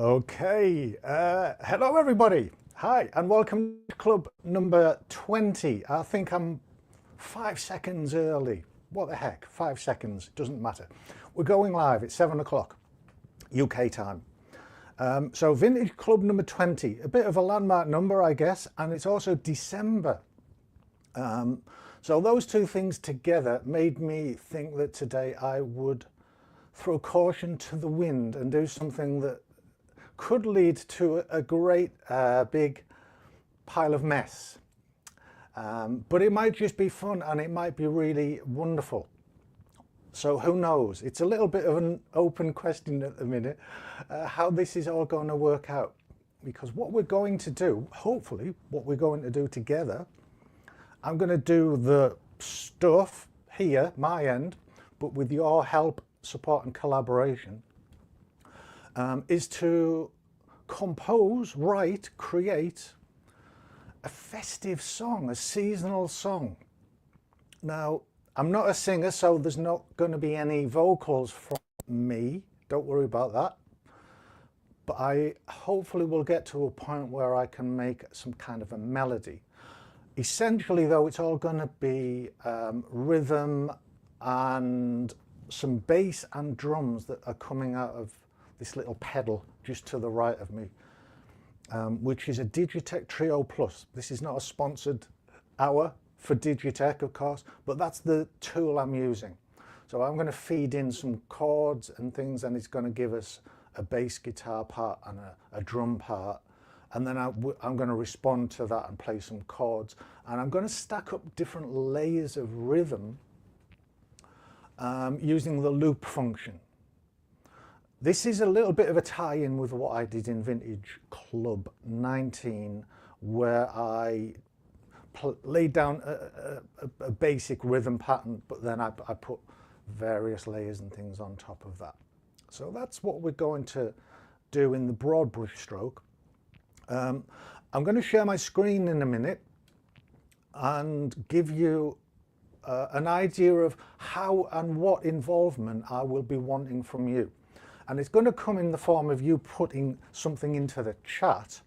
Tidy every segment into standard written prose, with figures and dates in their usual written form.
Okay, hello everybody. Hi, and welcome to club number 20. I think I'm 5 seconds early. What the heck, 5 seconds, doesn't matter. We're going live at 7 o'clock UK time. So vintage club number 20, a bit of a landmark number, I guess, and it's also December. So those two things together made me think that today I would throw caution to the wind and do something that could lead to a great big pile of mess. But it might just be fun and it might be really wonderful. So who knows? It's a little bit of an open question at the minute, how this is all going to work out. Because what we're going to do, hopefully, what we're going to do together, I'm going to do the stuff here, my end, but with your help, support and collaboration, is to compose, write, create a festive song, a seasonal song. Now, I'm not a singer, so there's not going to be any vocals from me. Don't worry about that. But I hopefully will get to a point where I can make some kind of a melody. Essentially, though, it's all going to be rhythm and some bass and drums that are coming out of this little pedal just to the right of me, which is a Digitech Trio Plus. This is not a sponsored hour for Digitech, of course, but that's the tool I'm using. So I'm going to feed in some chords and things, and it's going to give us a bass guitar part and a drum part. And then I'm going to respond to that and play some chords. And I'm going to stack up different layers of rhythm using the loop function. This is a little bit of a tie-in with what I did in Vintage Club 19, where I laid down a basic rhythm pattern, but then I put various layers and things on top of that. So that's what we're going to do in the broad brush stroke. I'm going to share my screen in a minute and give you an idea of how and what involvement I will be wanting from you. And it's going to come in the form of you putting something into the chat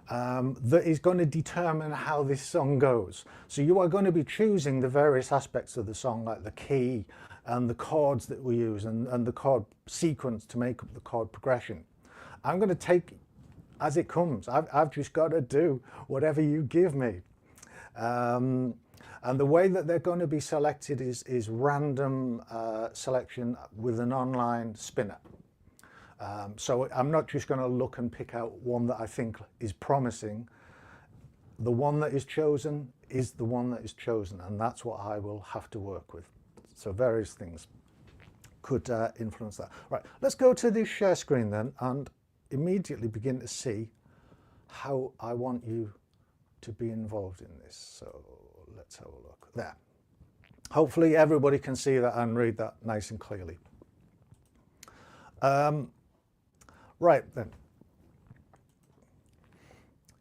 that is going to determine how this song goes. So you are going to be choosing the various aspects of the song, like the key and the chords that we use and the chord sequence to make up the chord progression. I'm going to take as it comes. I've just got to do whatever you give me. And the way that they're going to be selected is random selection with an online spinner. So I'm not just going to look and pick out one that I think is promising. The one that is chosen is the one that is chosen, and that's what I will have to work with. So various things could influence that. Right, let's go to the share screen then and immediately begin to see how I want you to be involved in this. So let's have a look there. Hopefully everybody can see that and read that nice and clearly. Right then,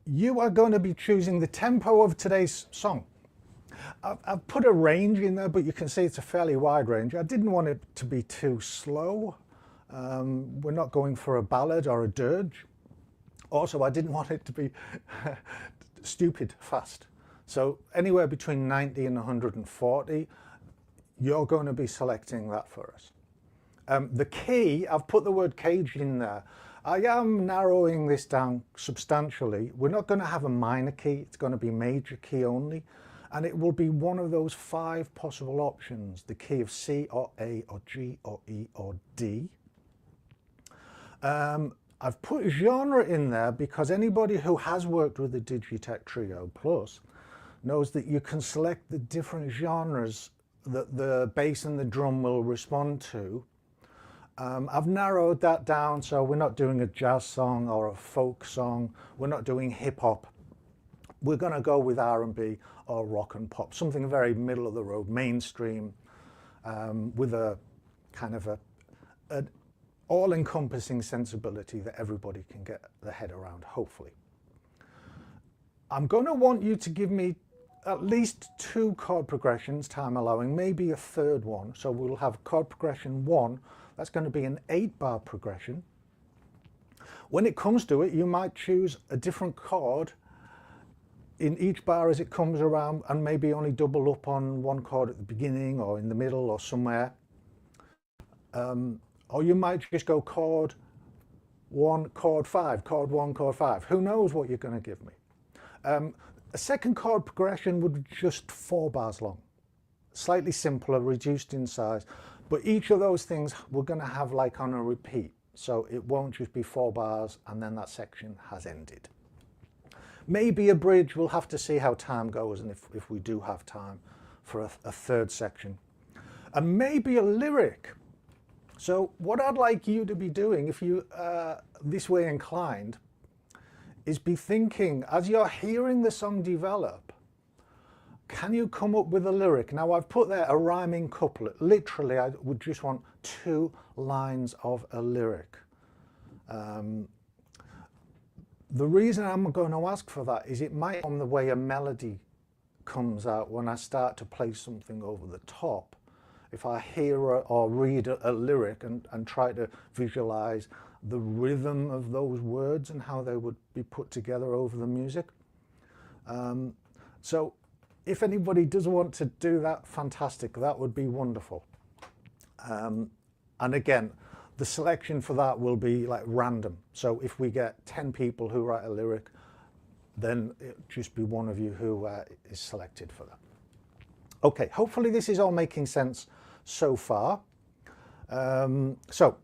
you are going to be choosing the tempo of today's song. I've put a range in there, but you can see it's a fairly wide range. I didn't want it to be too slow. We're not going for a ballad or a dirge. Also, I didn't want it to be stupid fast. So anywhere between 90 and 140, you're going to be selecting that for us. The key, I've put the word cage in there. I am narrowing this down substantially. We're not going to have a minor key. It's going to be major key only. And it will be one of those 5 possible options, the key of C or A or G or E or D. I've put genre in there because anybody who has worked with the Digitech Trio Plus knows that you can select the different genres that the bass and the drum will respond to. I've narrowed that down, so we're not doing a jazz song or a folk song. We're not doing hip hop. We're going to go with R&B or rock and pop, something very middle of the road, mainstream, with a kind of an all-encompassing sensibility that everybody can get their head around, hopefully. I'm going to want you to give me at least 2 chord progressions, time allowing, maybe a third one. So we'll have chord progression 1, that's going to be an 8-bar progression. When it comes to it, you might choose a different chord in each bar as it comes around, and maybe only double up on one chord at the beginning or in the middle or somewhere. Or you might just go chord 1, chord 5, chord 1, chord 5. Who knows what you're going to give me? A second chord progression would be just 4 bars long. Slightly simpler, reduced in size. But each of those things we're going to have like on a repeat. So it won't just be 4 bars and then that section has ended. Maybe a bridge, we'll have to see how time goes and if we do have time for a third section. And maybe a lyric. So what I'd like you to be doing, if you this way inclined, is be thinking, as you're hearing the song develop, can you come up with a lyric? Now I've put there a rhyming couplet. Literally, I would just want 2 lines of a lyric. The reason I'm going to ask for that is it might on the way a melody comes out when I start to play something over the top. If I hear or read a lyric and try to visualize the rhythm of those words and how they would be put together over the music. So if anybody does want to do that, fantastic, that would be wonderful. And again, the selection for that will be like random. So if we get 10 people who write a lyric, then it'll just be one of you who is selected for that. Okay, hopefully this is all making sense so far. So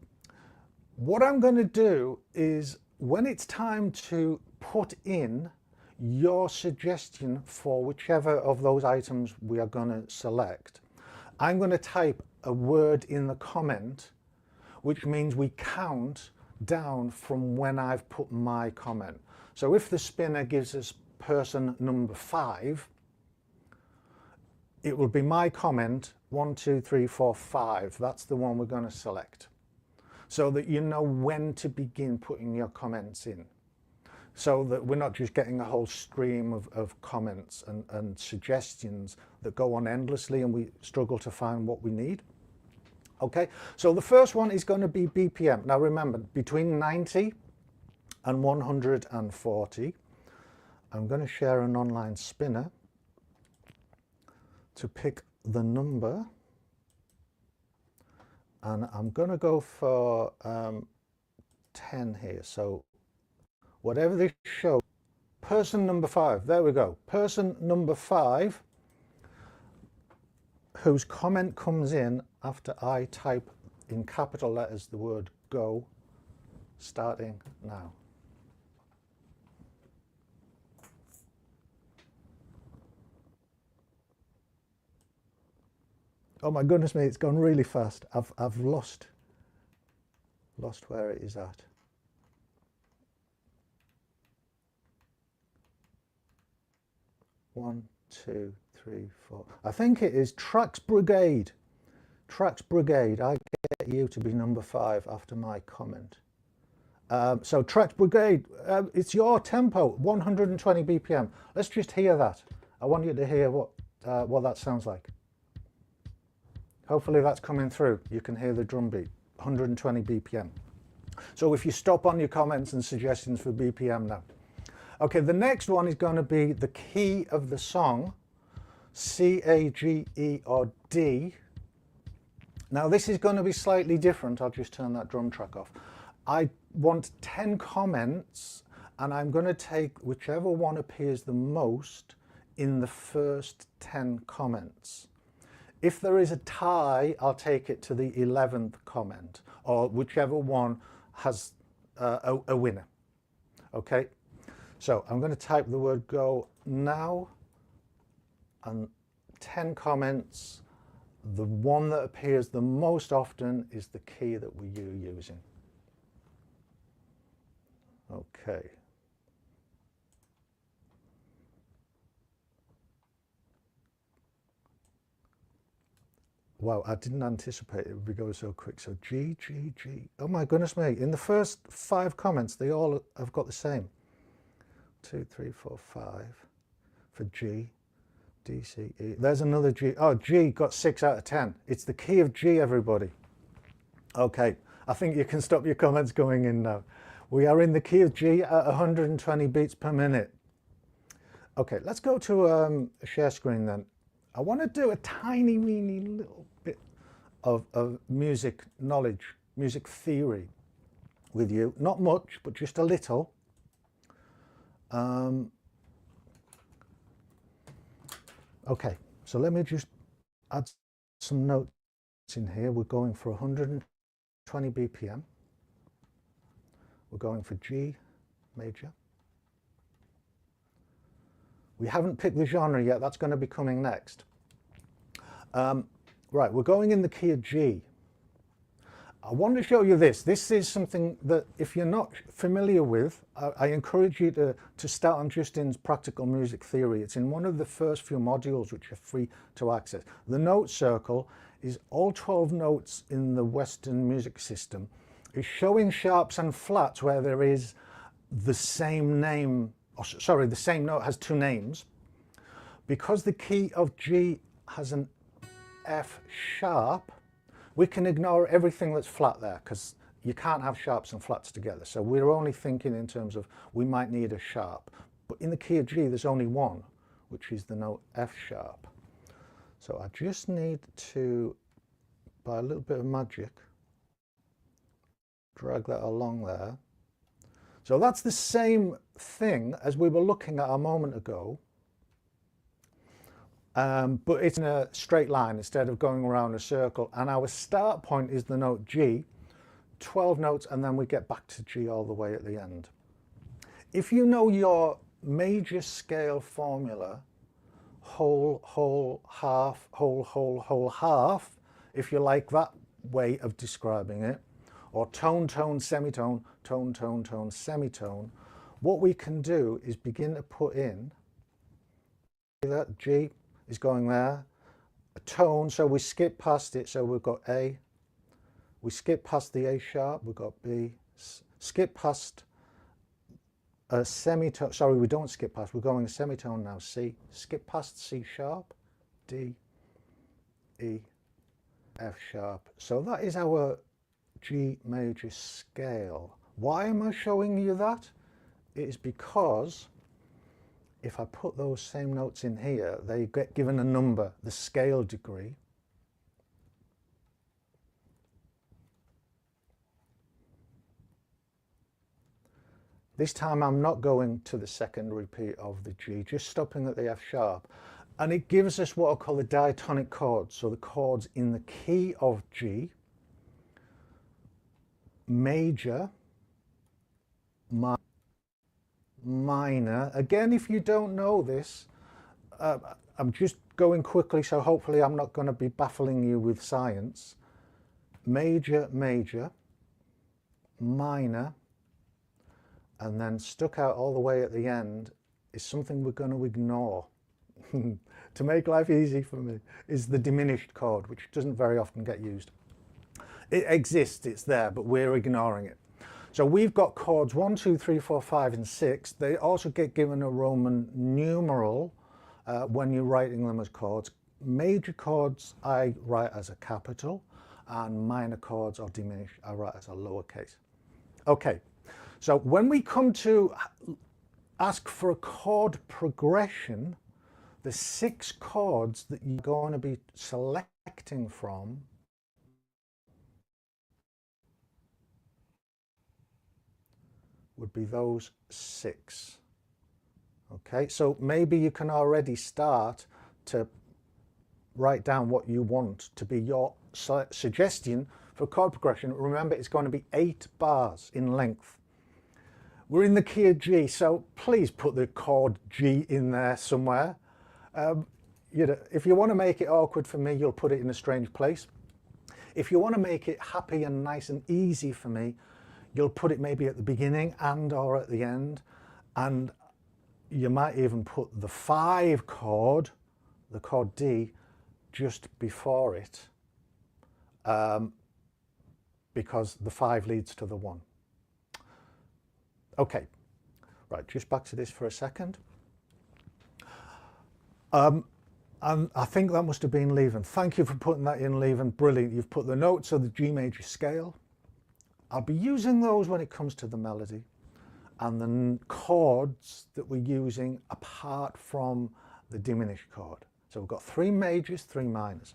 what I'm going to do is when it's time to put in your suggestion for whichever of those items we are going to select, I'm going to type a word in the comment, which means we count down from when I've put my comment. So if the spinner gives us person number 5, it will be my comment 1, 2, 3, 4, 5. That's the one we're going to select, so that you know when to begin putting your comments in, so that we're not just getting a whole stream of comments and suggestions that go on endlessly and we struggle to find what we need. Okay, so the first one is going to be BPM. Now remember, between 90 and 140. I'm going to share an online spinner to pick the number, and I'm going to go for 10 here. So whatever this shows, person number 5, there we go. Person number 5, whose comment comes in after I type in capital letters the word go, starting now. Oh my goodness me, it's gone really fast. I've lost where it is at. One, 2, 3, 4. I think it is Tracks Brigade. Tracks Brigade. I get you to be number 5 after my comment. So Tracks Brigade, it's your tempo, 120 BPM. Let's just hear that. I want you to hear what that sounds like. Hopefully that's coming through. You can hear the drum beat, 120 BPM. So if you stop on your comments and suggestions for BPM now. Okay, the next one is going to be the key of the song, C, A, G, E, or D. Now this is going to be slightly different. I'll just turn that drum track off. I want 10 comments, and I'm going to take whichever one appears the most in the first 10 comments. If there is a tie, I'll take it to the 11th comment, or whichever one has a winner. Okay, so I'm going to type the word go now, and 10 comments. The one that appears the most often is the key that we're using. Okay. Wow, I didn't anticipate it would go so quick. So G, G, G. Oh my goodness me. In the first 5 comments, they all have got the same. 2, 3, 4, 5 for G, D, C, E. There's another G. Oh, G got 6 out of 10. It's the key of G, everybody. Okay, I think you can stop your comments going in now. We are in the key of G at 120 beats per minute. Okay, let's go to a share screen then. I want to do a tiny, weeny little bit of music knowledge, music theory with you. Not much, but just a little. Okay, so let me just add some notes in here. We're going for 120 BPM. We're going for G major. We haven't picked the genre yet. That's going to be coming next. Right, we're going in the key of G. I want to show you this. This is something that if you're not familiar with, I encourage you to start on Justin's Practical Music Theory. It's in one of the first few modules which are free to access. The note circle is all 12 notes in the Western music system. It's showing sharps and flats where there is the same name, or sorry, the same note has two names. Because the key of G has an F sharp, we can ignore everything that's flat there because you can't have sharps and flats together. So we're only thinking in terms of we might need a sharp. But in the key of G, there's only one, which is the note F sharp. So I just need to, by a little bit of magic, drag that along there. So that's the same thing as we were looking at a moment ago. But it's in a straight line instead of going around a circle, and our start point is the note G, 12 notes, and then we get back to G all the way at the end. If you know your major scale formula, whole, whole, half, whole, whole, whole, half, if you like that way of describing it, or tone, tone, semitone, tone, tone, tone, semitone, what we can do is begin to put in that G is going there, a tone, so we skip past it, so we've got A, we skip past the A sharp, we've got B, skip past a semitone, sorry, we don't skip past, we're going a semitone now, C, skip past C sharp, D, E, F sharp. So that is our G major scale. Why am I showing you that? It is because if I put those same notes in here, they get given a number, the scale degree. This time I'm not going to the second repeat of the G, just stopping at the F sharp. And it gives us what I call the diatonic chords. So the chords in the key of G, major, minor. Again, if you don't know this, I'm just going quickly, so hopefully I'm not going to be baffling you with science. Major, major, minor, and then stuck out all the way at the end is something we're going to ignore. To make life easy for me is the diminished chord, which doesn't very often get used. It exists, it's there, but we're ignoring it. So we've got chords 1, 2, 3, 4, 5, and 6. They also get given a Roman numeral when you're writing them as chords. Major chords I write as a capital, and minor chords or diminished I write as a lowercase. Okay, so when we come to ask for a chord progression, the 6 chords that you're going to be selecting from would be those 6. Okay, so maybe you can already start to write down what you want to be your suggestion for chord progression. Remember, it's going to be 8 bars in length. We're in the key of G, so please put the chord G in there somewhere. You know, if you want to make it awkward for me, you'll put it in a strange place. If you want to make it happy and nice and easy for me, you'll put it maybe at the beginning and or at the end, and you might even put the 5 chord, the chord D, just before it, because the 5 leads to the 1. Okay, right, just back to this for a second. And I think that must have been Leven. Thank you for putting that in, Leven. Brilliant. You've put the notes of the G major scale. I'll be using those when it comes to the melody and the chords that we're using apart from the diminished chord. So we've got 3 majors, 3 minors.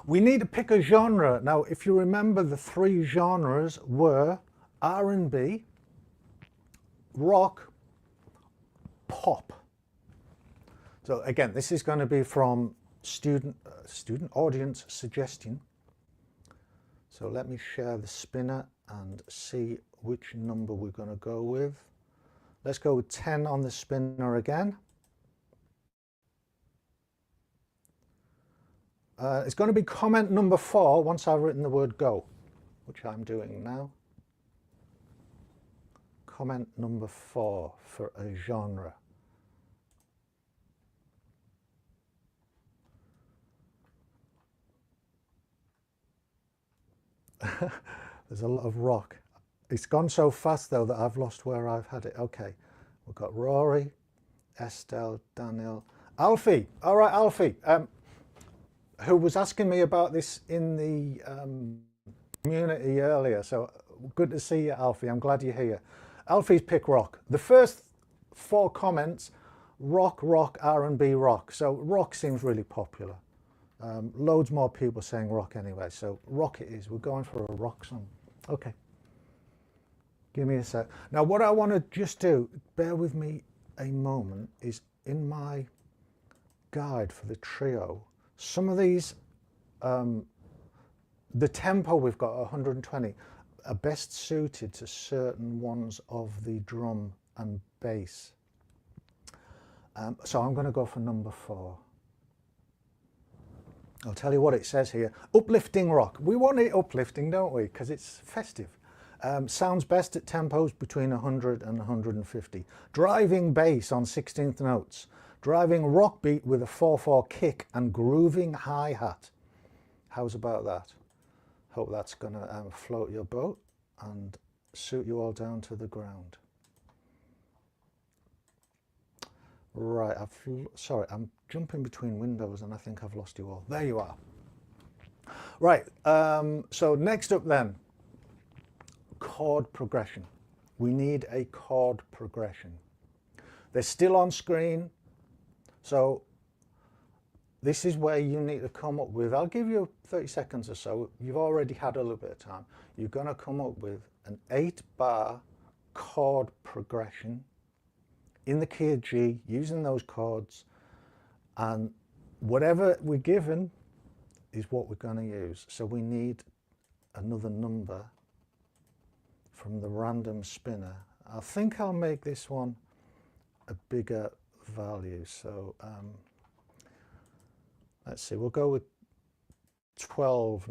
We need to pick a genre. Now, if you remember, the 3 genres were R&B, rock, pop. So again, this is going to be from student audience suggestion. So let me share the spinner and see which number we're going to go with. Let's go with 10 on the spinner again. It's going to be comment number 4 once I've written the word go, which I'm doing now. Comment number 4 for a genre. There's a lot of rock. It's gone so fast though that I've lost where I've had it. Okay, we've got Rory, Estelle, Daniel, Alfie. All right, Alfie, who was asking me about this in the community earlier. So good to see you, Alfie. I'm glad you're here. Alfie's pick rock. The first 4 comments, rock, rock, R&B, rock. So rock seems really popular. Loads more people saying rock anyway, so rock it is. We're going for a rock song. Okay. Give me a sec. Now what I want to just do, bear with me a moment, is in my guide for the trio, some of these, the tempo we've got 120 are best suited to certain ones of the drum and bass. So I'm going to go for number 4. I'll tell you what it says here. Uplifting rock. We want it uplifting, don't we? Because it's festive. Sounds best at tempos between 100 and 150. Driving bass on 16th notes. Driving rock beat with a 4/4 kick and grooving hi-hat. How's about that? Hope that's going to float your boat and suit you all down to the ground. Right, sorry, I'm jumping between windows and I think I've lost you all. There you are. Right, so next up then, chord progression. We need a chord progression. They're still on screen, so this is where you need to come up with, I'll give you 30 seconds or so, you've already had a little bit of time. You're going to come up with an 8-bar chord progression in the key of G, using those chords, and whatever we're given is what we're going to use. So we need another number from the random spinner. I think I'll make this one a bigger value. So let's see, we'll go with 12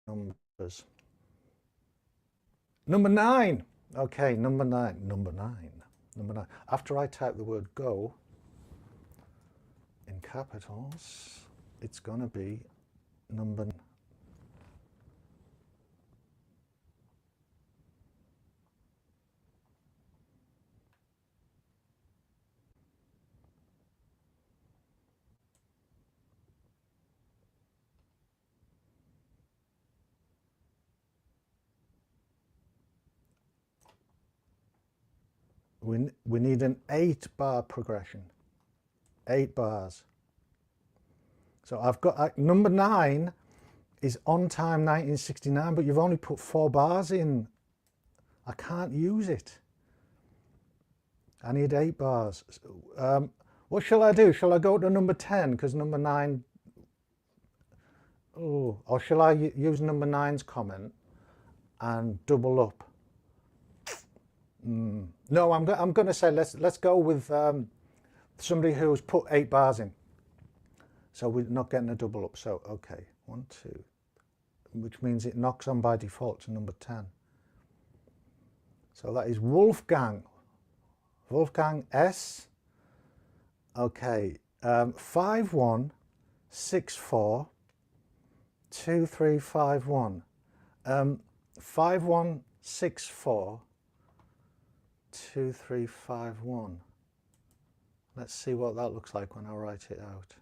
numbers. Number 9. Okay, number 9. Number 9. After I type the word go in capitals, it's going to be number 9. We need an 8-bar progression, 8 bars. So I've got number 9 is On Time 1969, but you've only put 4 bars in. I can't use it. I need 8 bars. What shall I do? Shall I go to number 10 because number 9? Oh, or shall I use number 9's comment and double up? No, I'm going to say let's go with somebody who's put 8 bars in. So we're not getting a double up. So okay, 1, 2, which means it knocks on by default to number 10. So that is Wolfgang. Wolfgang S. Okay, 5 1 6 4 2 3 5 1. 5 1 6 4 2 3 5 1. Let's see what that looks like when I write it out.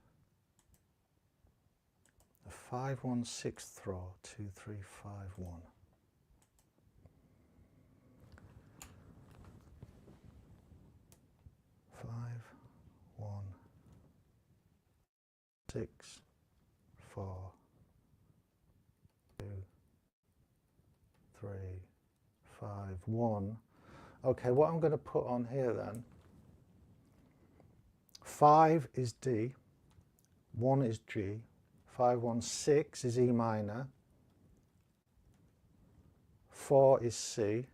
the 5-1 6th throw, 2 3 5 1. Five, 1, 6, 4, 2, 3, 5, 1. Okay, what I'm going to put on here then, 5 is D, 1 is G, 5 1 6 is E minor, 4 is C,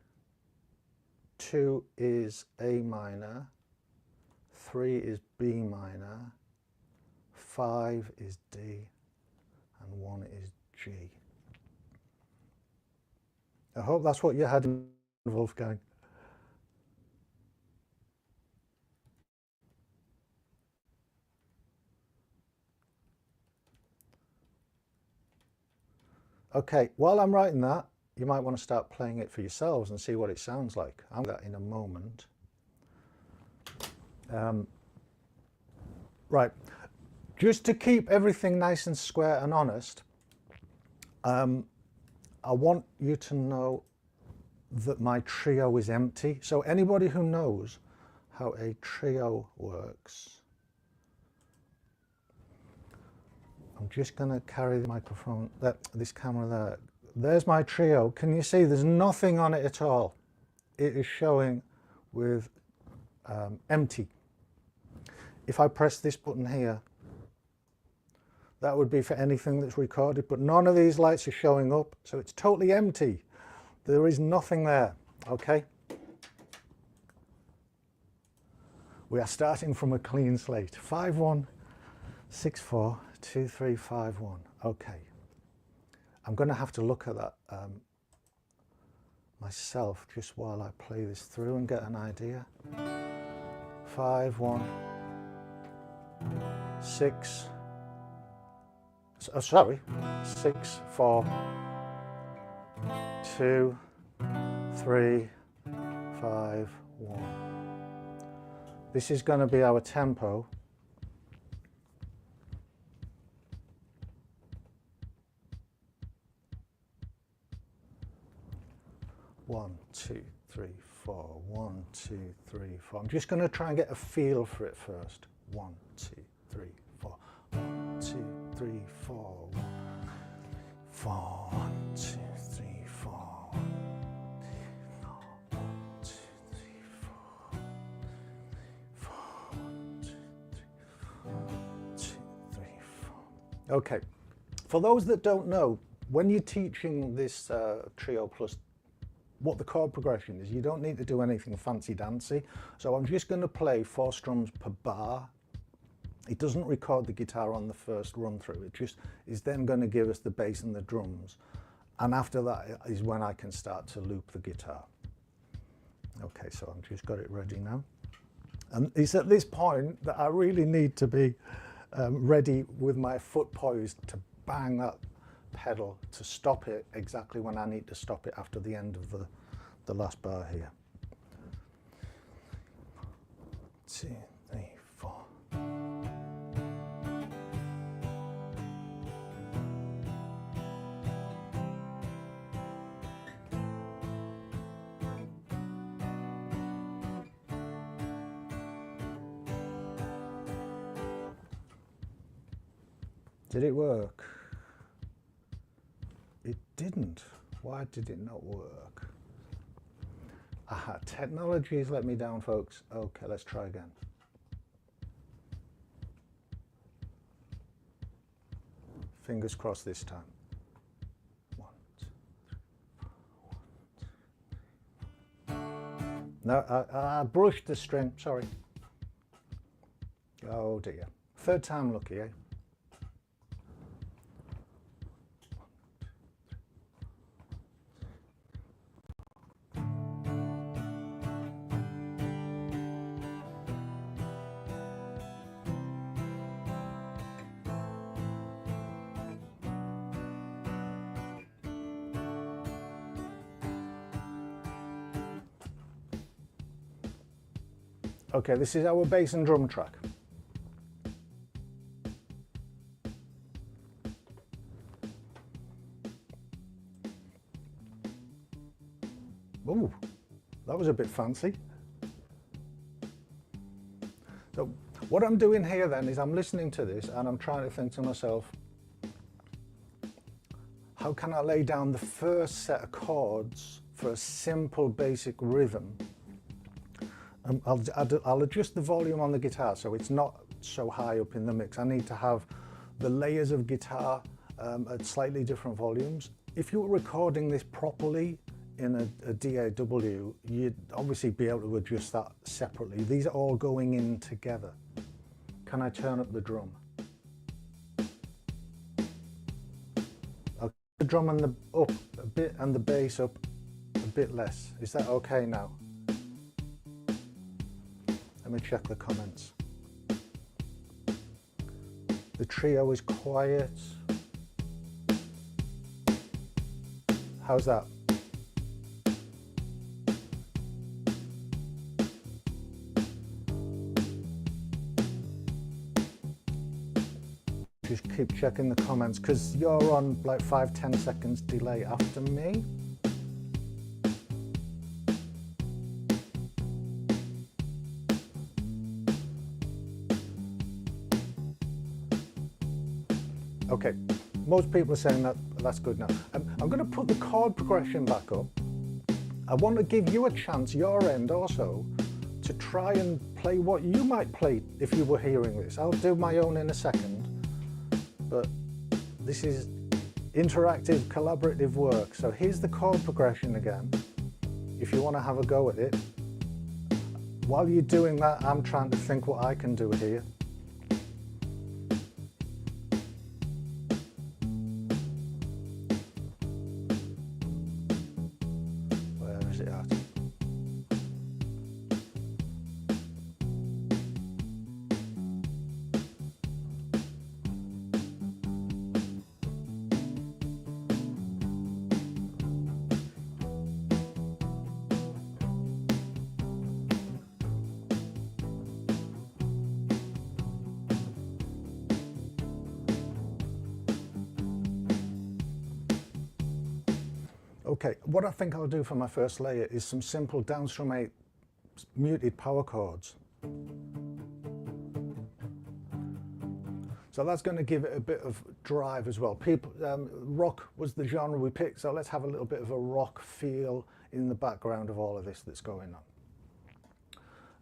2 is A minor, 3 is B minor, 5 is D, and 1 is G. I hope that's what you had in Wolfgang. Okay, while I'm writing that, you might want to start playing it for yourselves and see what it sounds like. I'll do that in a moment. Right, just to keep everything nice and square and honest, I want you to know that my trio is empty. So anybody who knows how a trio works, I'm just going to carry the microphone, this camera there. There's my trio. Can you see there's nothing on it at all? It is showing with empty. If I press this button here, that would be for anything that's recorded, but none of these lights are showing up, so it's totally empty. There is nothing there, okay? We are starting from a clean slate. 5 1 6 4 2 3 5 1. Okay. I'm going to have to look at that myself just while I play this through and get an idea. 5 1 6. Sorry. 6 4 2 3 5 1. This is going to be our tempo. One, 2, 3, 4. 1, 2, 3, 4. I'm just going to try and get a feel for it first. 1, 2, 3, 4. 1, 2, 3, 4. 1, 4. 1, 2, 3, 4. 1, 2, 3, 4. 4. 1, 2, 3, 4. 1, 2, 3, 4. Okay. For those that don't know, when you're teaching this Trio Plus, what the chord progression is, you don't need to do anything fancy dancy. So I'm just going to play 4 strums per bar. It doesn't record the guitar on the first run through. It just is then going to give us the bass and the drums. And after that is when I can start to loop the guitar. Okay, so I've just got it ready now. And it's at this point that I really need to be ready with my foot poised to bang that pedal to stop it exactly when I need to stop it after the end of the last bar here. 2, 3, 4. Did it work? It didn't. Why did it not work? Aha, technology has let me down, folks. Okay, let's try again. Fingers crossed this time. 1, 2, 3, 4. 1, 2, 3, 4. No, I brushed the string, sorry. Oh dear. Third time lucky, eh? Okay, this is our bass and drum track. Oh, that was a bit fancy. So what I'm doing here then is I'm listening to this and I'm trying to think to myself, how can I lay down the first set of chords for a simple basic rhythm? I'll adjust the volume on the guitar so it's not so high up in the mix. I need to have the layers of guitar at slightly different volumes. If you were recording this properly in a DAW, you'd obviously be able to adjust that separately. These are all going in together. Can I turn up the drum? I'll the drum and the up a bit and the bass up a bit less. Is that okay now? Let me check the comments. The trio is quiet. How's that? Just keep checking the comments because you're on like 5-10 seconds delay after me. Okay, most people are saying that that's good now. I'm going to put the chord progression back up. I want to give you a chance, your end also, to try and play what you might play if you were hearing this. I'll do my own in a second, but this is interactive, collaborative work. So here's the chord progression again, if you want to have a go at it. While you're doing that, I'm trying to think what I can do here. Okay, what I think I'll do for my first layer is some simple downstrum 8 muted power chords. So that's going to give it a bit of drive as well. Rock was the genre we picked, so let's have a little bit of a rock feel in the background of all of this that's going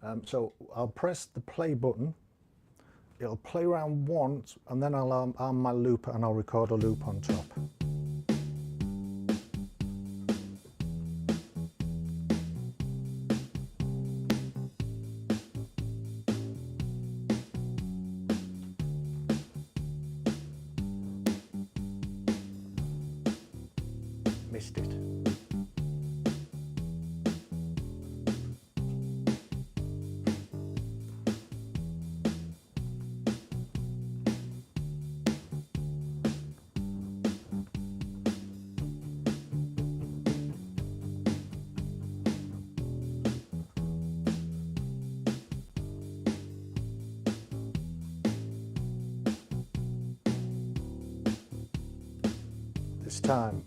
on. So I'll press the play button, it'll play around once, and then I'll arm my loop and I'll record a loop on top. Missed it. This time.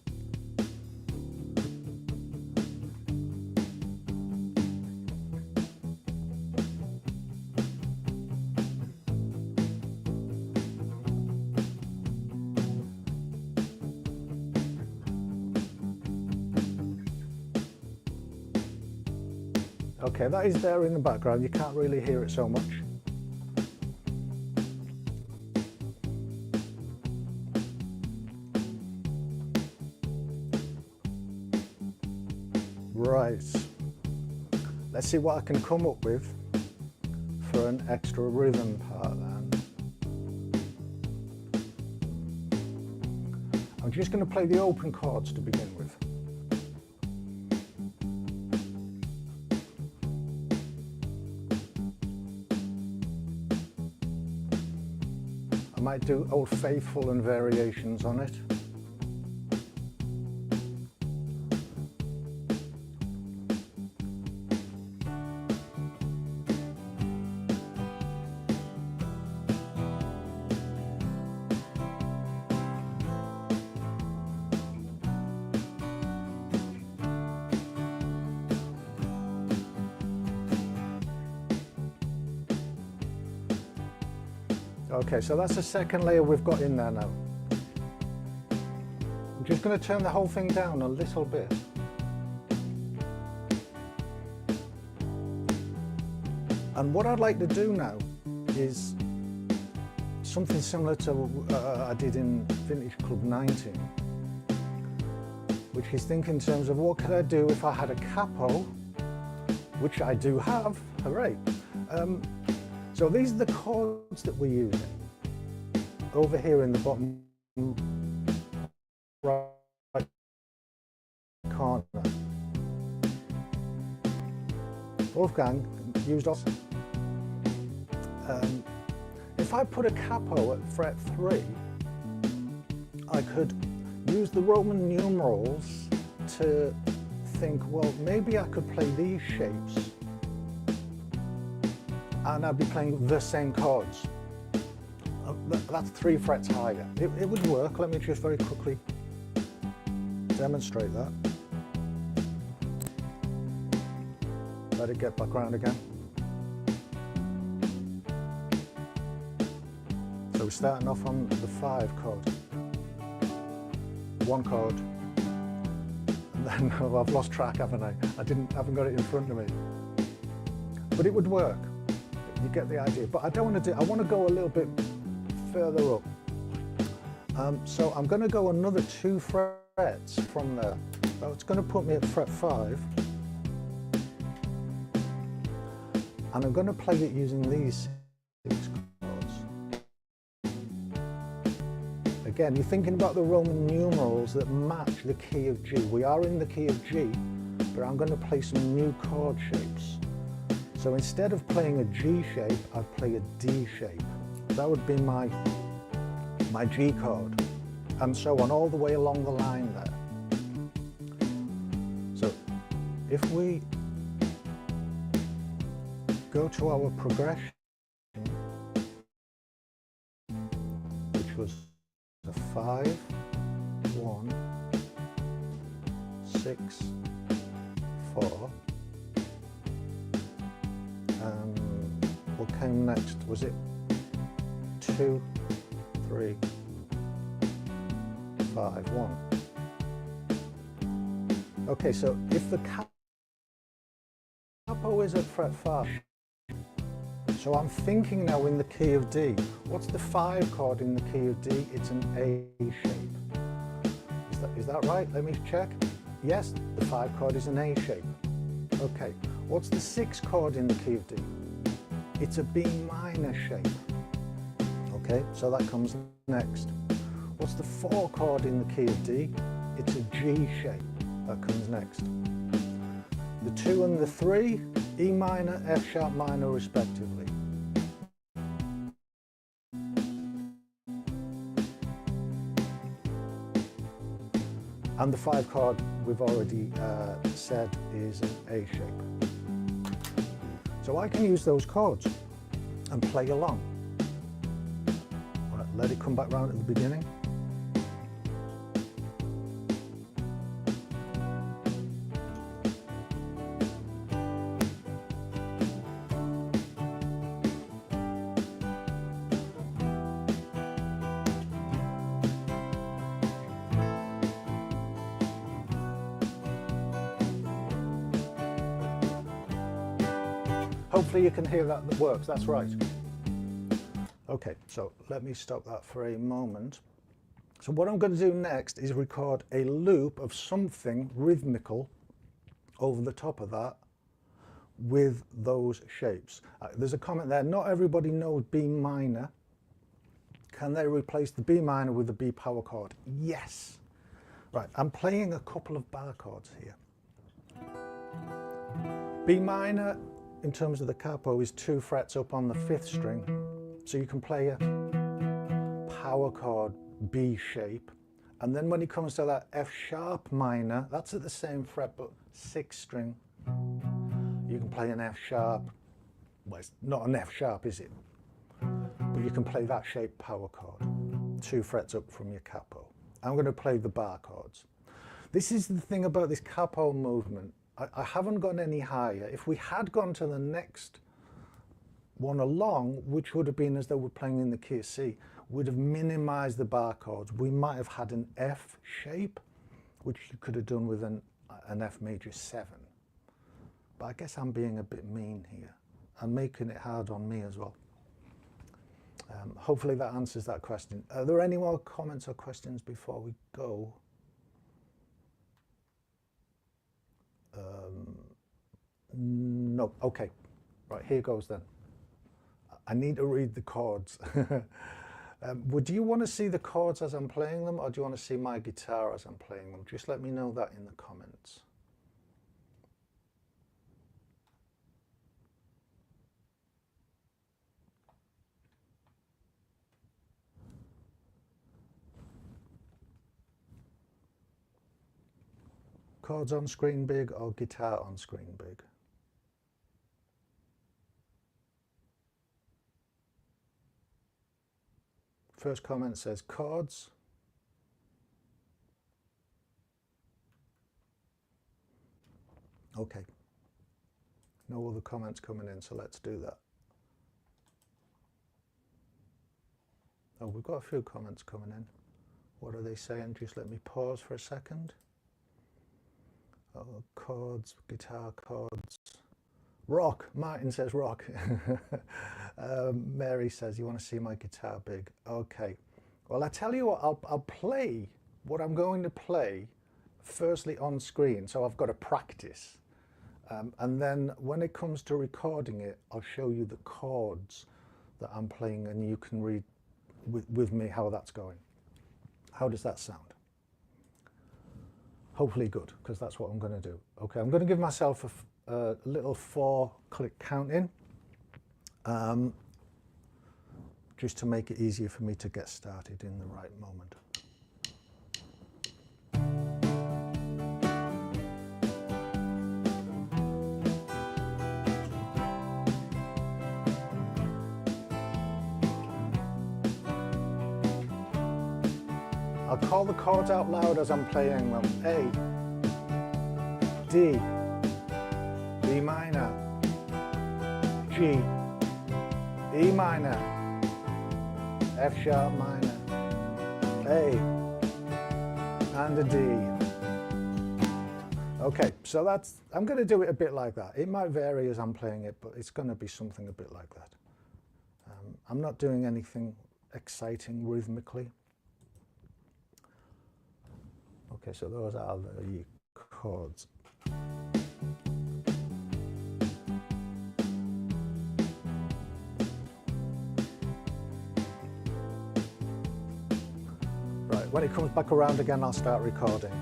Okay, that is there in the background, you can't really hear it so much. Right, let's see what I can come up with for an extra rhythm part then. I'm just going to play the open chords to begin with. I might do Old Faithful and variations on it. Okay, so that's the second layer we've got in there now. I'm just going to turn the whole thing down a little bit. And what I'd like to do now is something similar to I did in Vintage Club 19, which is think in terms of what could I do if I had a capo, which I do have, hooray. So these are the chords that we're using. Over here in the bottom right corner. Wolfgang used us. If I put a capo at fret 3, I could use the Roman numerals to think, well, maybe I could play these shapes and I'd be playing the same chords. That's 3 frets higher. It would work. Let me just very quickly demonstrate that. Let it get back around again. So we're starting off on the 5 chord. 1 chord. And then oh, I've lost track, haven't I? Haven't got it in front of me. But it would work. You get the idea. But I don't want to do. I want to go a little bit further up. So I'm going to go another 2 frets from there. So it's going to put me at fret 5. And I'm going to play it using these 6 chords. Again, you're thinking about the Roman numerals that match the key of G. We are in the key of G, but I'm going to play some new chord shapes. So instead of playing a G shape, I'd play a D shape. That would be my G chord, and so on, all the way along the line there. So if we go to our progression, which was a 5, 1, 6, 4, what came next? Was it 2, 3, 5, 1? Okay, so if the capo is at fret 5, so I'm thinking now in the key of D. What's the 5 chord in the key of D? It's an A shape. Is that right? Let me check. Yes, the 5 chord is an A shape. Okay, what's the 6 chord in the key of D? It's a B minor shape. Okay, so that comes next. What's the 4 chord in the key of D? It's a G shape. That comes next. The 2 and the 3, E minor, F sharp minor respectively. And the 5 chord we've already said is an A shape. So I can use those chords and play along. Right, let it come back round at the beginning. Hopefully you can hear that works, that's right. Okay, so let me stop that for a moment. So what I'm going to do next is record a loop of something rhythmical over the top of that with those shapes. There's a comment there, not everybody knows B minor. Can they replace the B minor with the B power chord? Yes. Right, I'm playing a couple of bar chords here. B minor, in terms of the capo, is 2 frets up on the 5th string. So you can play a power chord B shape. And then when it comes to that F sharp minor, that's at the same fret, but 6th string. You can play an F sharp. Well, it's not an F sharp, is it? But you can play that shape power chord, 2 frets up from your capo. I'm going to play the bar chords. This is the thing about this capo movement. I haven't gone any higher. If we had gone to the next one along, which would have been as though we're playing in the key of C, would have minimized the bar chords. We might have had an F shape, which you could have done with an F major 7. But I guess I'm being a bit mean here and making it hard on me as well. Hopefully that answers that question. Are there any more comments or questions before we go? No. Okay. Right, here goes then. I need to read the chords. Would you want to see the chords as I'm playing them, or do you want to see my guitar as I'm playing them? Just let me know that in the comments. Chords on screen big or guitar on screen big? First comment says chords. Okay. No other comments coming in, so let's do that. Oh, we've got a few comments coming in. What are they saying? Just let me pause for a second. Oh, chords, guitar chords. Rock, Martin says rock. Mary says, you want to see my guitar big? Okay. Well, I tell you what, I'll play what I'm going to play firstly on screen, so I've got to practice. And then when it comes to recording it, I'll show you the chords that I'm playing, and you can read with me how that's going. How does that sound? Hopefully good, because that's what I'm going to do. Okay, I'm going to give myself a little 4-click counting, just to make it easier for me to get started in the right moment. I'll call the chords out loud as I'm playing them. A, D, B minor, G, E minor, F sharp minor, A, and a D. Okay, so that's, I'm going to do it a bit like that. It might vary as I'm playing it, but it's going to be something a bit like that. I'm not doing anything exciting rhythmically. Okay, so those are the chords. Right, when it comes back around again, I'll start recording.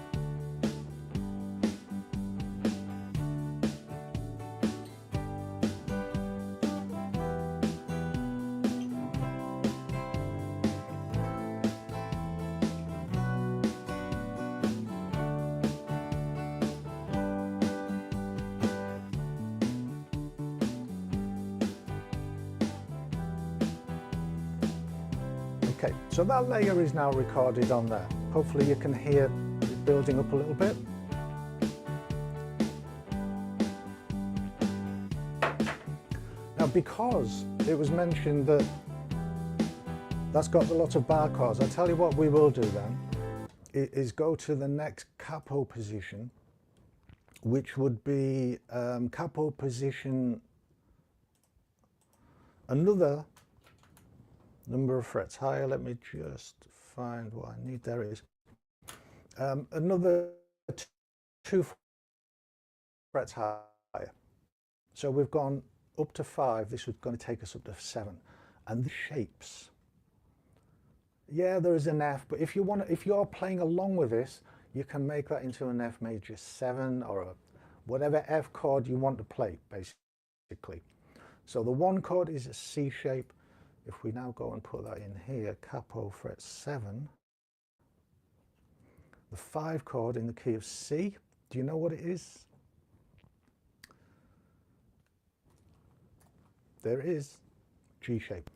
Okay, so that layer is now recorded on there. Hopefully you can hear it building up a little bit. Now, because it was mentioned that that's got a lot of bar chords, I'll tell you what we will do then, is go to the next capo position, which would be capo position, another number of frets higher. Let me just find what I need. There it is. Another 2 frets higher. So we've gone up to 5. This was going to take us up to 7. And the shapes. Yeah, there is an F, but if you're playing along with this, you can make that into an F major 7 or whatever F chord you want to play, basically. So the 1 chord is a C shape. If we now go and put that in here, capo fret 7, the 5 chord in the key of C, do you know what it is? There it is, G shape.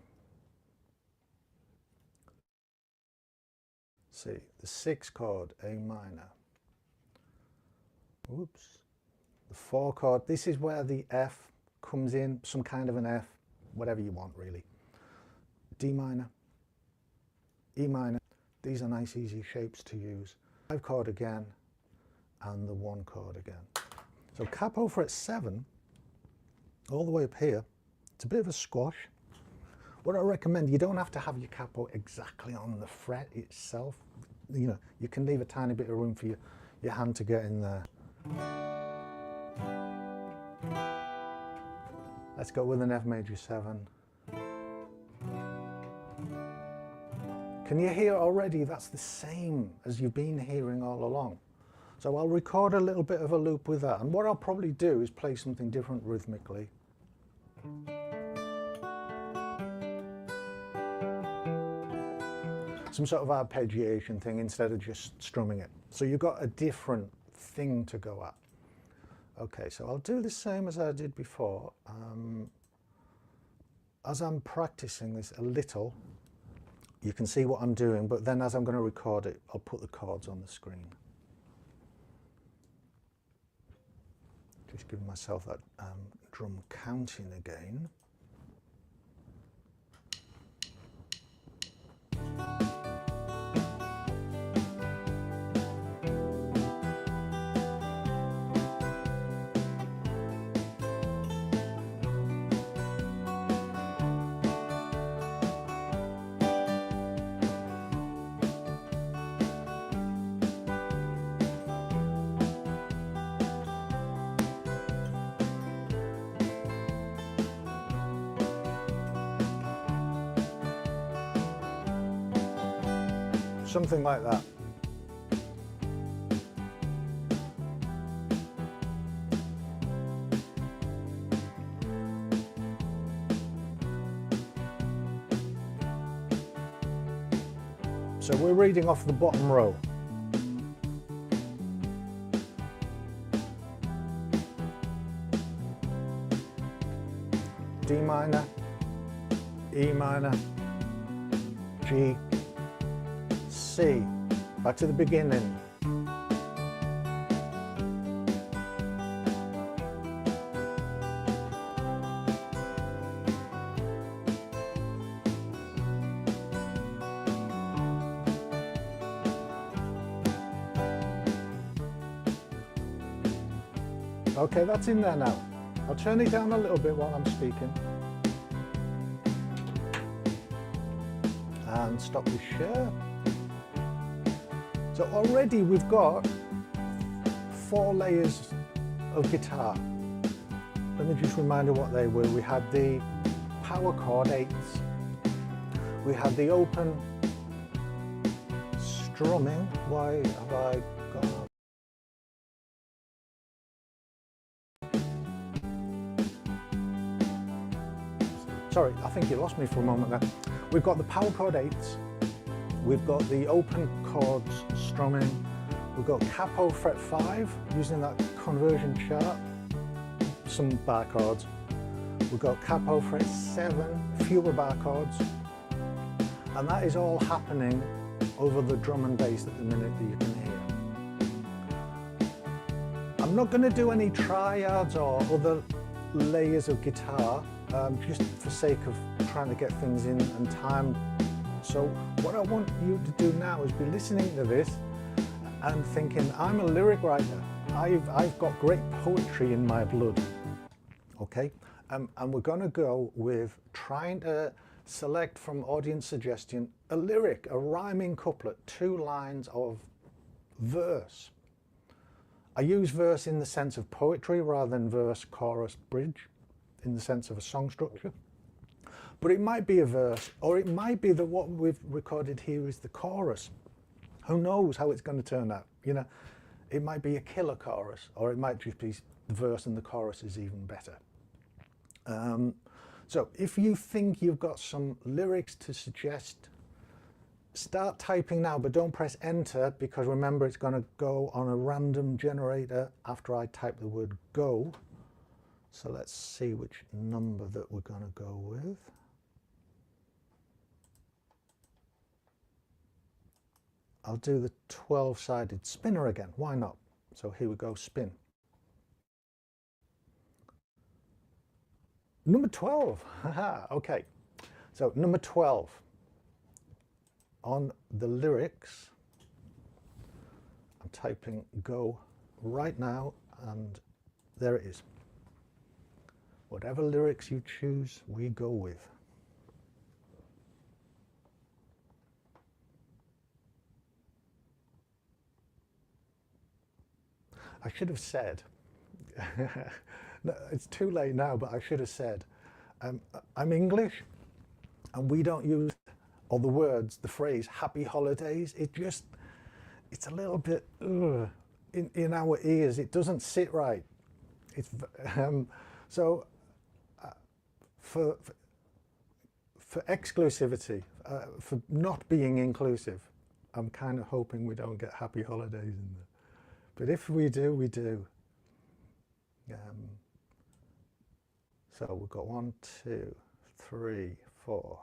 C, the 6 chord, A minor. Oops. The 4 chord, this is where the F comes in, some kind of an F. whatever you want really. D minor, E minor. These are nice easy shapes to use. 5 chord again, and the 1 chord again. So capo fret 7, all the way up here. It's a bit of a squash. What I recommend, you don't have to have your capo exactly on the fret itself. You know, you can leave a tiny bit of room for your hand to get in there. Let's go with an F major 7. Can you hear already that's the same as you've been hearing all along? So I'll record a little bit of a loop with that, and what I'll probably do is play something different rhythmically. Some sort of arpeggiation thing instead of just strumming it. So you've got a different thing to go at. Okay, so I'll do the same as I did before. As I'm practicing this a little, you can see what I'm doing, but then as I'm going to record it, I'll put the chords on the screen. Just giving myself that drum counting again. Something like that. So we're reading off the bottom row. D minor, E minor, G, C, back to the beginning. Okay, that's in there now. I'll turn it down a little bit while I'm speaking. And stop the share. So already we've got 4 layers of guitar. Let me just remind you what they were. We had the power chord 8s. We had the open strumming. Why have I gone? Sorry, I think you lost me for a moment there. We've got the power chord 8s. We've got the open chords strumming. We've got capo fret 5 using that conversion chart. Some bar chords. We've got capo fret 7, fewer bar chords. And that is all happening over the drum and bass at the minute that you can hear. I'm not going to do any triads or other layers of guitar, just for sake of trying to get things in and time. So what I want you to do now is be listening to this and thinking, I'm a lyric writer. I've got great poetry in my blood. Okay, and we're going to go with trying to select from audience suggestion a lyric, a rhyming couplet, 2 lines of verse. I use verse in the sense of poetry rather than verse, chorus, bridge, in the sense of a song structure. But it might be a verse, or it might be that what we've recorded here is the chorus. Who knows how it's going to turn out? You know, it might be a killer chorus, or it might just be the verse and the chorus is even better. So if you think you've got some lyrics to suggest, start typing now, but don't press enter, because remember it's going to go on a random generator after I type the word go. So let's see which number that we're going to go with. I'll do the 12-sided spinner again, why not? So here we go, spin. Number 12. Haha, okay. So number 12 on the lyrics. I'm typing go right now, and there it is. Whatever lyrics you choose, we go with. I should have said, no, it's too late now, but I should have said, I'm English and we don't use, or the words, the phrase happy holidays. It's a little bit in our ears. It doesn't sit right. It's, so for exclusivity, for not being inclusive, I'm kind of hoping we don't get happy holidays in there. But if we do, we do. So we've got 1, 2, 3, 4,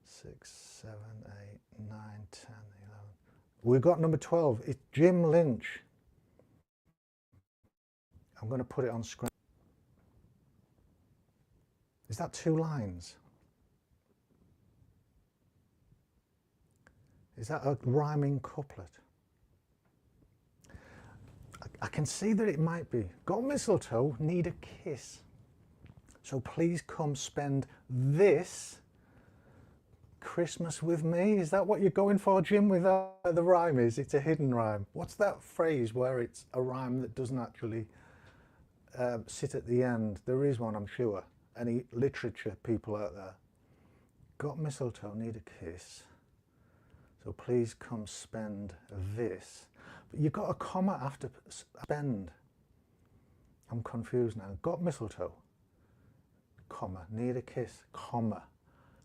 6, 7, 8, 9, 10, 11. We've got number 12. It's Jim Lynch. I'm going to put it on screen. Is that 2 lines? Is that a rhyming couplet? I can see that it might be. Got mistletoe, need a kiss. So please come spend this Christmas with me. Is that what you're going for, Jim, with the rhyme is? It's a hidden rhyme. What's that phrase where it's a rhyme that doesn't actually sit at the end? There is one, I'm sure. Any literature people out there? Got mistletoe, need a kiss. So please come spend this. But you've got a comma after spend. I'm confused now. Got mistletoe, comma, need a kiss, comma.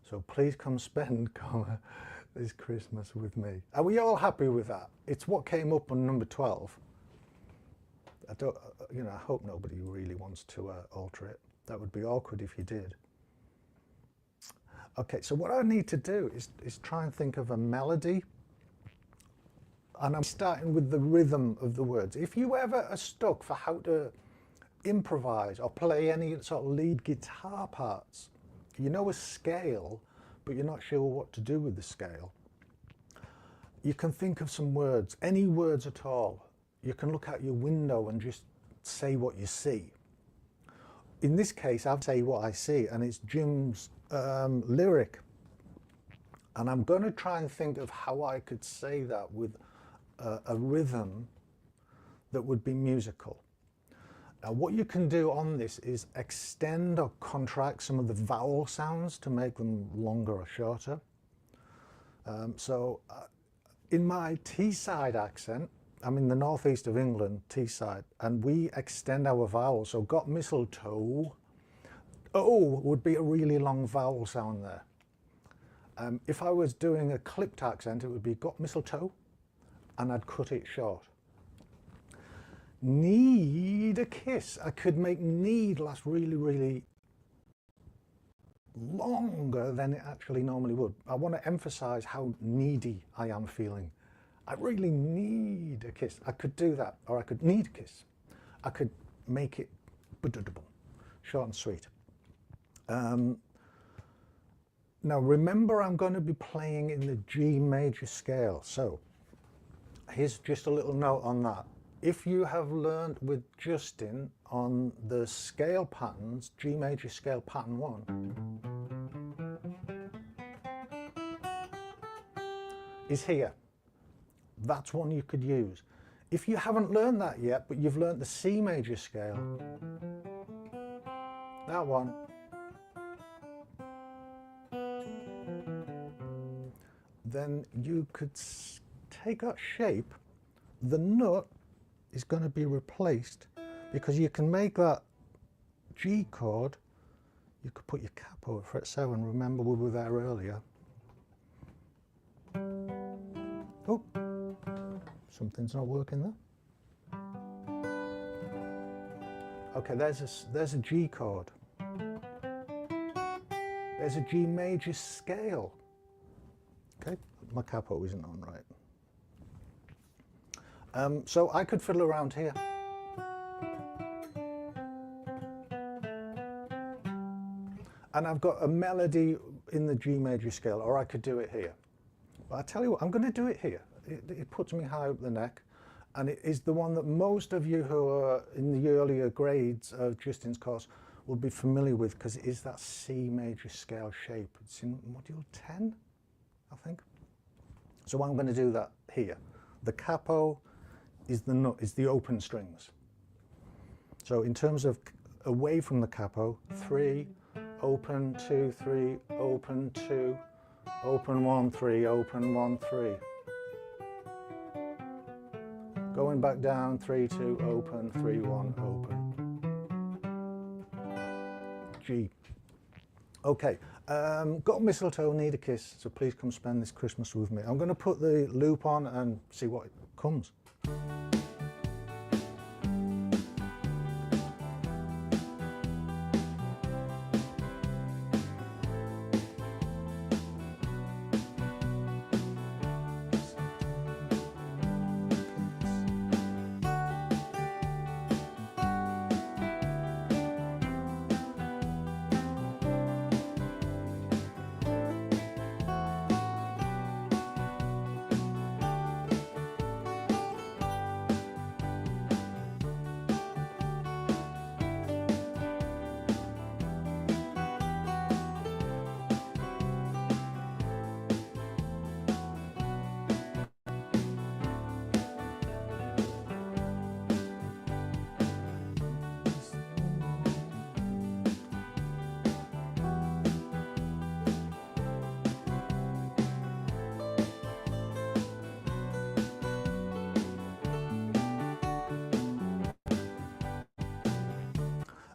So please come spend, comma, this Christmas with me. Are we all happy with that? It's what came up on number 12. I don't, I hope nobody really wants to alter it. That would be awkward if you did. Okay, so what I need to do is try and think of a melody. And I'm starting with the rhythm of the words. If you ever are stuck for how to improvise or play any sort of lead guitar parts, you know a scale, but you're not sure what to do with the scale, you can think of some words, any words at all. You can look out your window and just say what you see. In this case, I'll say what I see, and it's Jim's lyric. And I'm going to try and think of how I could say that with a rhythm that would be musical. Now, what you can do on this is extend or contract some of the vowel sounds to make them longer or shorter. In my Teesside accent, I'm in the northeast of England, Teesside, and we extend our vowels. So got mistletoe, O would be a really long vowel sound there. If I was doing a clipped accent, it would be got mistletoe, and I'd cut it short. Need a kiss. I could make need last really, really longer than it actually normally would. I want to emphasize how needy I am feeling. I really need a kiss. I could do that, or I could need a kiss. I could make it short and sweet. Now remember, I'm going to be playing in the G major scale. So here's just a little note on that. If you have learned with Justin on the scale patterns, G major scale pattern 1 is here. That's one you could use. If you haven't learned that yet, but you've learned the C major scale, that one, then you could take that shape. The nut is going to be replaced, because you can make that G chord. You could put your cap over fret 7. Remember, we were there earlier. Oh, something's not working there. Okay, there's a G chord. There's a G major scale. Okay, my capo isn't on right. So I could fiddle around here. and I've got a melody in the G major scale, or I could do it here. But I tell you what, I'm going to do it here. It puts me high up the neck, and it is the one that most of you who are in the earlier grades of Justin's course will be familiar with, because it is that C major scale shape. It's in module 10, I think. So I'm going to do that here. The capo is the open strings. So in terms of away from the capo, 3, open 2, 3, open 2, open 1, 3, open 1, 3. Going back down, 3, 2, open, 3, 1, open. G. Okay, got mistletoe, need a kiss, so please come spend this Christmas with me. I'm going to put the loop on and see what comes.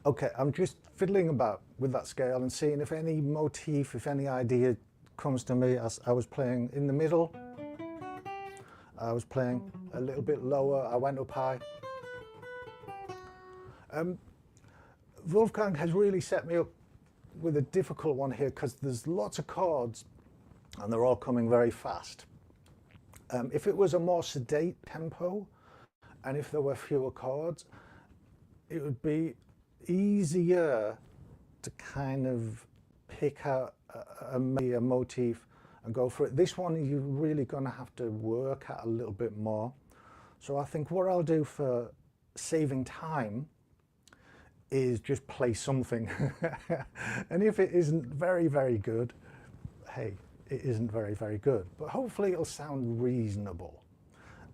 Okay, I'm just fiddling about with that scale and seeing if any motif, if any idea comes to me. As I was playing in the middle, I was playing a little bit lower, I went up high. Wolfgang has really set me up with a difficult one here, because there's lots of chords and they're all coming very fast. If it was a more sedate tempo and if there were fewer chords, it would be easier to kind of pick out a motif and go for it. This one you're really going to have to work at a little bit more. So I think what I'll do for saving time is just play something. And if it isn't very, very good, hey, it isn't very, very good. But hopefully it'll sound reasonable.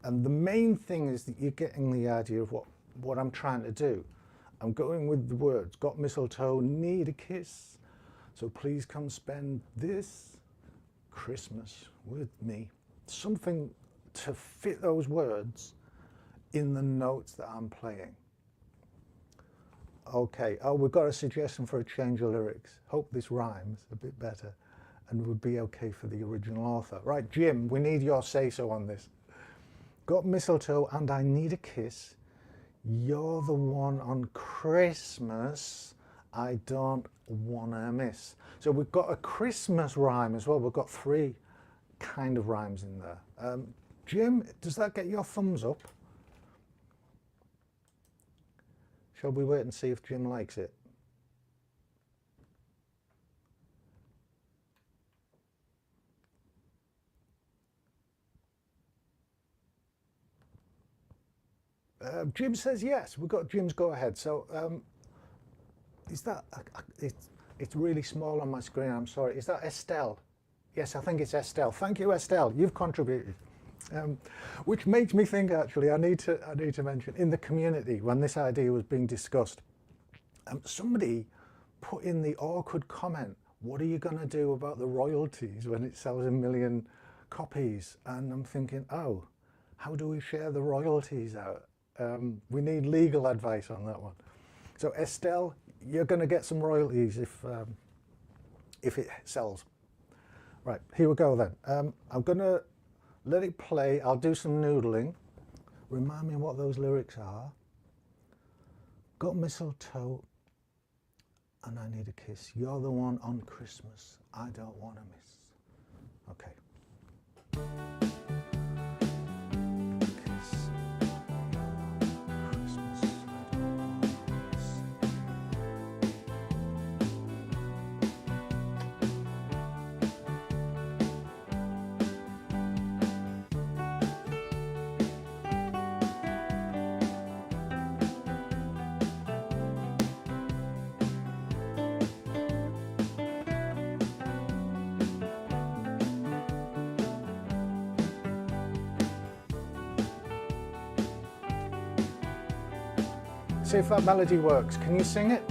And the main thing is that you're getting the idea of what I'm trying to do. I'm going with the words, got mistletoe, need a kiss, so please come spend this Christmas with me. Something to fit those words in the notes that I'm playing. Okay, oh, we've got a suggestion for a change of lyrics. Hope this rhymes a bit better and would be okay for the original author. Right, Jim, we need your say-so on this. Got mistletoe and I need a kiss. You're the one on Christmas I don't wanna miss. So we've got a Christmas rhyme as well. We've got 3 kind of rhymes in there. Jim, does that get your thumbs up? Shall we wait and see if Jim likes it? Jim says yes. We've got Jim's go ahead. So is that, it's really small on my screen, I'm sorry. Is that Estelle? Yes, I think it's Estelle. Thank you, Estelle. You've contributed. Which makes me think, actually, I need to mention, in the community, when this idea was being discussed, somebody put in the awkward comment, what are you going to do about the royalties when it sells 1 million copies? And I'm thinking, oh, how do we share the royalties out? We need legal advice on that one. So Estelle, you're going to get some royalties if it sells. Right, here we go then. I'm going to let it play. I'll do some noodling. Remind me what those lyrics are. Got mistletoe and I need a kiss. You're the one on Christmas I don't want to miss. Okay. See if that melody works. Can you sing it?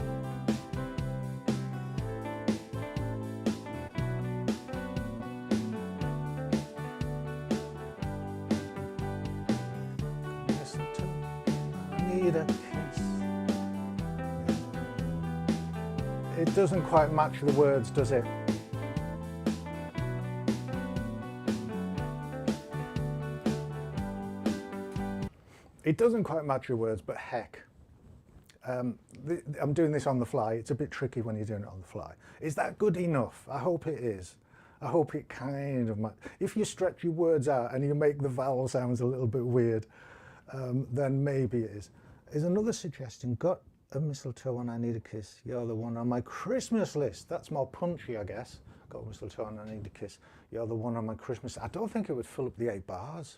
I need a kiss. It doesn't quite match the words, does it? It doesn't quite match your words, but heck. I'm doing this on the fly. It's a bit tricky when you're doing it on the fly. Is that good enough? I hope it is. I hope it kind of might. If you stretch your words out and you make the vowel sounds a little bit weird, then maybe it is. Is another suggestion, got a mistletoe and I need a kiss. You're the one on my Christmas list. That's more punchy, I guess. Got a mistletoe and I need a kiss. You're the one on my Christmas. I don't think it would fill up the 8 bars.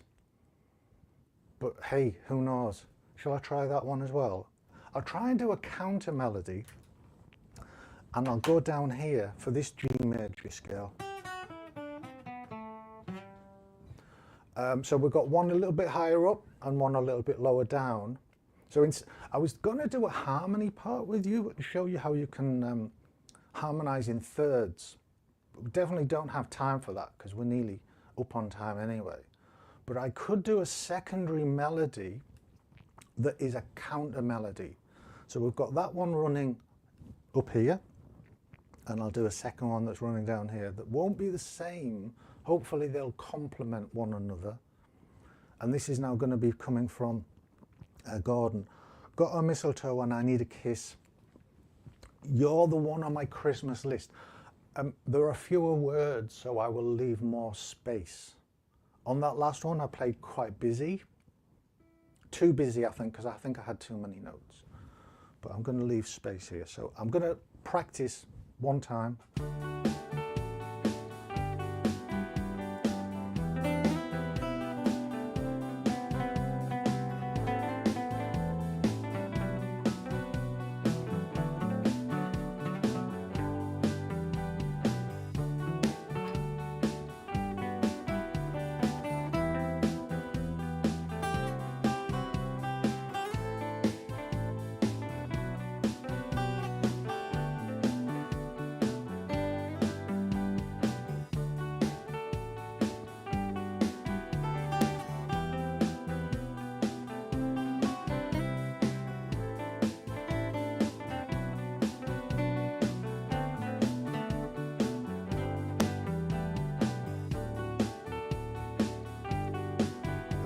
But hey, who knows? Shall I try that one as well? I'll try and do a counter melody, and I'll go down here for this G major scale. So we've got one a little bit higher up and one a little bit lower down. So I was going to do a harmony part with you and show you how you can harmonize in thirds. But we definitely don't have time for that because we're nearly up on time anyway. But I could do a secondary melody that is a counter melody. So we've got that one running up here, and I'll do a second one that's running down here that won't be the same. Hopefully they'll complement one another. And this is now going to be coming from Gordon. Got a mistletoe and I need a kiss. You're the one on my Christmas list. There are fewer words, so I will leave more space. On that last one, I played quite busy. Too busy, I think, because I think I had too many notes. But I'm going to leave space here. So I'm going to practice one time.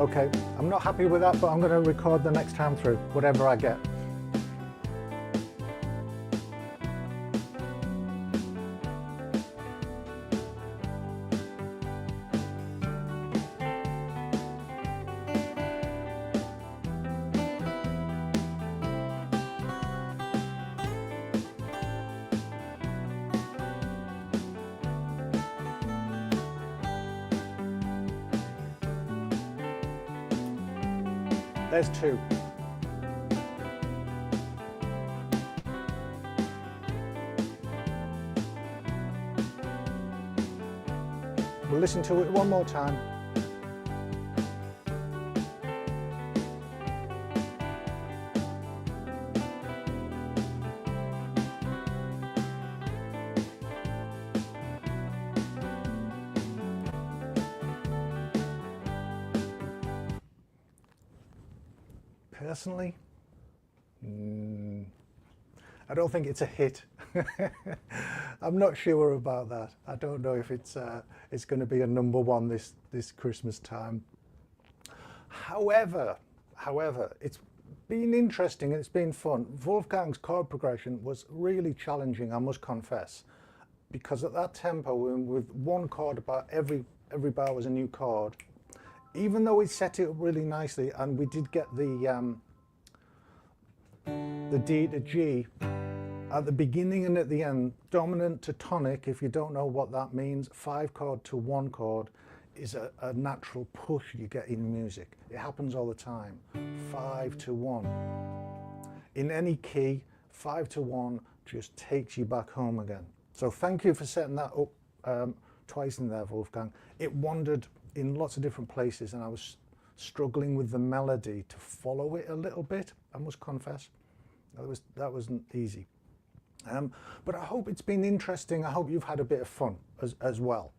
Okay, I'm not happy with that, but I'm going to record the next time through, whatever I get. There's 2. We'll listen to it one more time. Personally, I don't think it's a hit. I'm not sure about that. I don't know if it's going to be a #1 this Christmas time. However, it's been interesting and it's been fun. Wolfgang's chord progression was really challenging, I must confess, because at that tempo, with one chord, about every bar was a new chord. Even though we set it up really nicely and we did get the D to G at the beginning and at the end, dominant to tonic, if you don't know what that means, 5 chord to 1 chord is a natural push you get in music. It happens all the time. 5 to 1. In any key, 5 to 1 just takes you back home again. So thank you for setting that up twice in there, Wolfgang. It wandered in lots of different places and I was struggling with the melody to follow it a little bit, I must confess. That wasn't easy. But I hope it's been interesting. I hope you've had a bit of fun as well.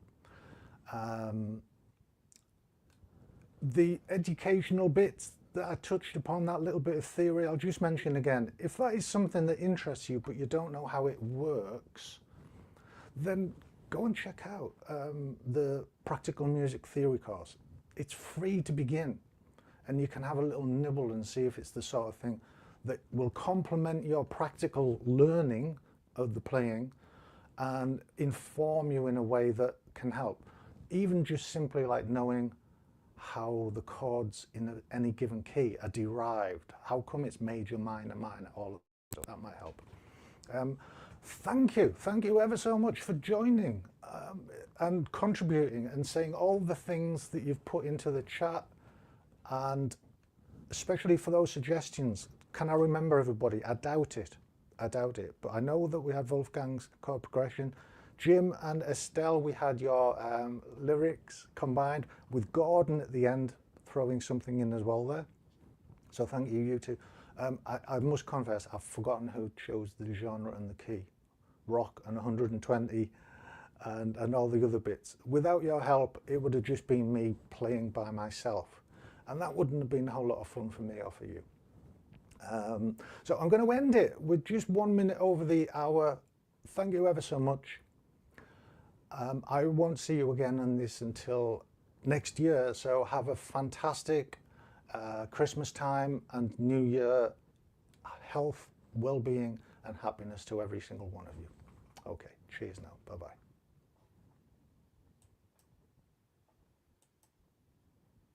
The educational bits that I touched upon, that little bit of theory, I'll just mention again. If that is something that interests you, but you don't know how it works, then go and check out the Practical Music Theory course. It's free to begin, and you can have a little nibble and see if it's the sort of thing that will complement your practical learning of the playing and inform you in a way that can help. Even just simply like knowing how the chords in any given key are derived. How come it's major, minor, minor, all of that might help. Thank you ever so much for joining and contributing and saying all the things that you've put into the chat, and especially for those suggestions. Can I remember everybody? I doubt it, but I know that we had Wolfgang's chord progression. Jim and Estelle, we had your lyrics combined with Gordon at the end throwing something in as well there. So thank you, you two. I must confess, I've forgotten who chose the genre and the key. Rock and 120 and all the other bits. Without your help, it would have just been me playing by myself. And that wouldn't have been a whole lot of fun for me or for you. So I'm going to end it with just 1 minute over the hour. Thank you ever so much. I won't see you again on this until next year, so have a fantastic Christmas time and New Year. Health, well-being and happiness to every single one of you. Okay, cheers now. Bye-bye.